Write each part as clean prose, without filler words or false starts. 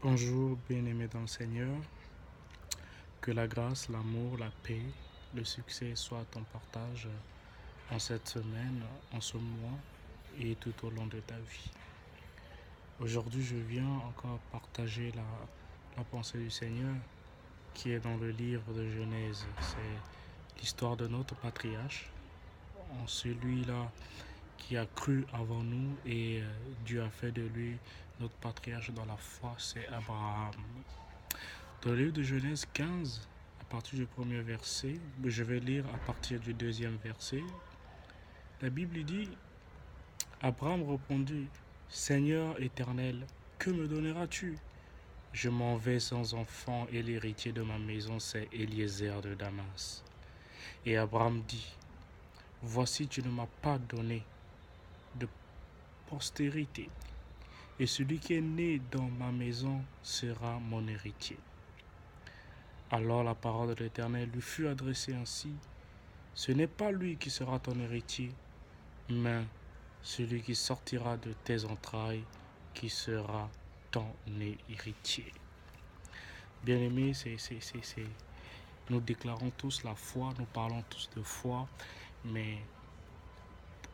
Bonjour, bien-aimés dans le Seigneur. Que la grâce, l'amour, la paix, le succès soient ton partage en cette semaine, en ce mois et tout au long de ta vie. Aujourd'hui, je viens encore partager la pensée du Seigneur qui est dans le livre de Genèse. C'est l'histoire de notre patriarche, en celui-là qui a cru avant nous et Dieu a fait de lui notre patriarche dans la foi, c'est Abraham. Dans le livre de Genèse 15, à partir du premier verset, je vais lire à partir du deuxième verset. La Bible dit, Abraham répondit, Seigneur éternel, que me donneras-tu? Je m'en vais sans enfant et l'héritier de ma maison, c'est Eliezer de Damas. Et Abraham dit, voici, tu ne m'as pas donné de postérité, et celui qui est né dans ma maison sera mon héritier. Alors la parole de l'Éternel lui fut adressée ainsi, ce n'est pas lui qui sera ton héritier, mais celui qui sortira de tes entrailles qui sera ton héritier. Bien-aimés, nous déclarons tous la foi, nous parlons tous de foi, mais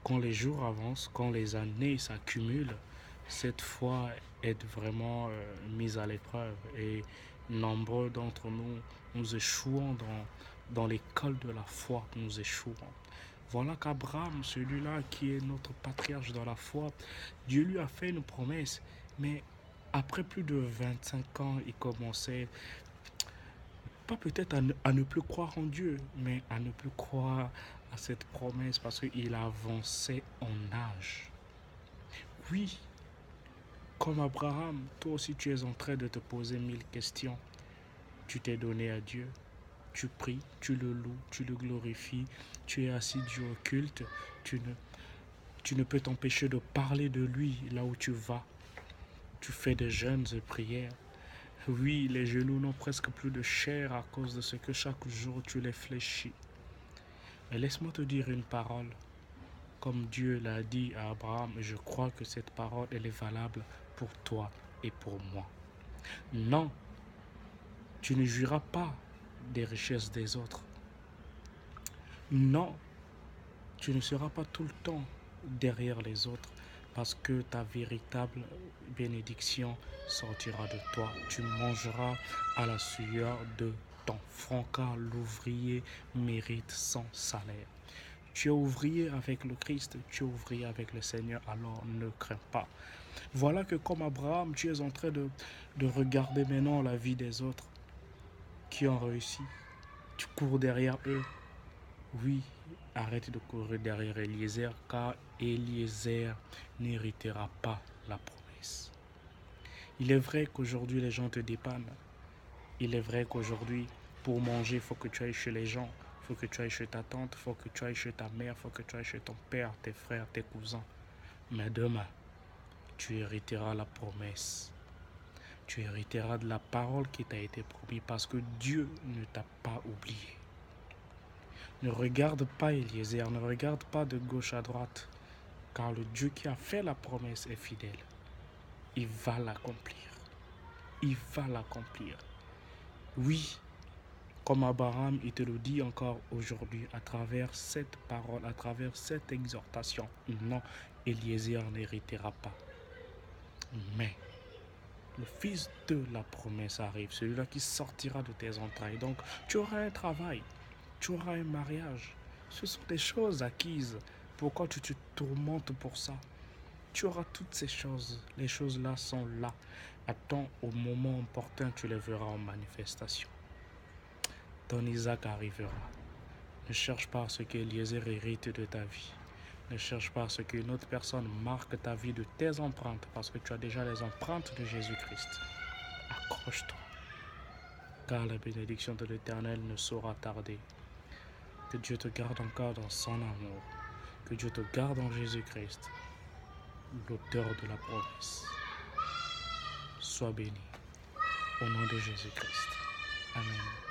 quand les jours avancent, quand les années s'accumulent, cette foi est vraiment mise à l'épreuve et nombreux d'entre nous, nous échouons dans l'école de la foi, nous échouons. Voilà qu'Abraham, celui-là qui est notre patriarche dans la foi, Dieu lui a fait une promesse, mais après plus de 25 ans, il commençait pas peut-être à ne plus croire en Dieu, mais à ne plus croire à cette promesse parce qu'il avançait en âge. Oui, comme Abraham, toi aussi tu es en train de te poser 1000 questions. Tu t'es donné à Dieu, tu pries, tu le loues, tu le glorifies, tu es assidu au culte, tu ne peux t'empêcher de parler de lui là où tu vas. Tu fais des jeûnes et prières. Oui, les genoux n'ont presque plus de chair à cause de ce que chaque jour tu les fléchis. Mais laisse-moi te dire une parole. Comme Dieu l'a dit à Abraham, et je crois que cette parole, elle est valable pour toi et pour moi. Non, tu ne jouiras pas des richesses des autres. Non, tu ne seras pas tout le temps derrière les autres parce que ta véritable bénédiction sortira de toi. Tu mangeras à la sueur de ton front car l'ouvrier mérite son salaire. Tu es ouvrier avec le Christ, tu es ouvrier avec le Seigneur, alors ne crains pas. Voilà que comme Abraham, tu es en train de regarder maintenant la vie des autres qui ont réussi. Tu cours derrière eux. Oui, arrête de courir derrière Eliezer, car Eliezer n'héritera pas la promesse. Il est vrai qu'aujourd'hui les gens te dépannent. Il est vrai qu'aujourd'hui, pour manger, il faut que tu ailles chez les gens. Il faut que tu ailles chez ta tante, il faut que tu ailles chez ta mère, il faut que tu ailles chez ton père, tes frères, tes cousins. Mais demain, tu hériteras la promesse. Tu hériteras de la parole qui t'a été promise parce que Dieu ne t'a pas oublié. Ne regarde pas Eliezer, ne regarde pas de gauche à droite, car le Dieu qui a fait la promesse est fidèle. Il va l'accomplir. Il va l'accomplir. Oui, comme Abraham, il te le dit encore aujourd'hui à travers cette parole, à travers cette exhortation. Non, Eliezer n'héritera pas. Mais le fils de la promesse arrive, celui-là qui sortira de tes entrailles. Donc, tu auras un travail, tu auras un mariage. Ce sont des choses acquises. Pourquoi tu te tourmentes pour ça? Tu auras toutes ces choses. Les choses-là sont là. Attends, au moment opportun, tu les verras en manifestation. Ton Isaac arrivera. Ne cherche pas à ce qu'Eliezer hérite de ta vie. Ne cherche pas à ce qu'une autre personne marque ta vie de tes empreintes, parce que tu as déjà les empreintes de Jésus-Christ. Accroche-toi, car la bénédiction de l'Éternel ne saura tarder. Que Dieu te garde encore dans son amour. Que Dieu te garde en Jésus-Christ, l'auteur de la promesse. Sois béni, au nom de Jésus-Christ. Amen.